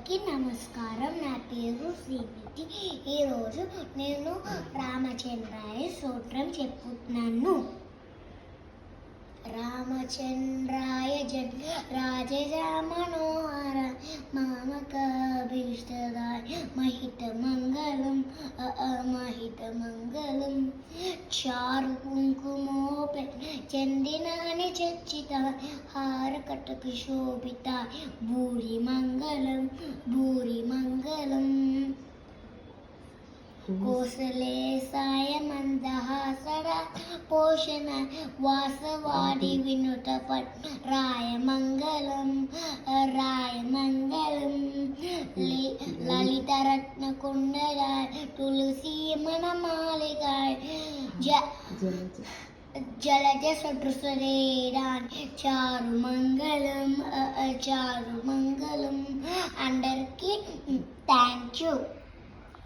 అందరికీ నమస్కారం. నా పేరు శ్రీనిధి. ఈరోజు నేను రామచంద్రాయ స్తోత్రం చెప్పుతున్నాను. రామచంద్రాయ జన్ రాజమనోహర మామకాభీష్టదాయ మహిత మంగళం మహిత మంగళం చారు కుంకుమోపే చందినాని చర్చిత హార కటక శోభిత భూరి మంగళం కోసలేసాయ మందహాసర పోషణ వాసవాడి వినుత రాయ మంగళం లలితరత్న కుండలాయ తులసి మనమాలికాయ జలజ సదృశరేరాన్ చారు మంగళం అందరికీ థ్యాంక్ యూ.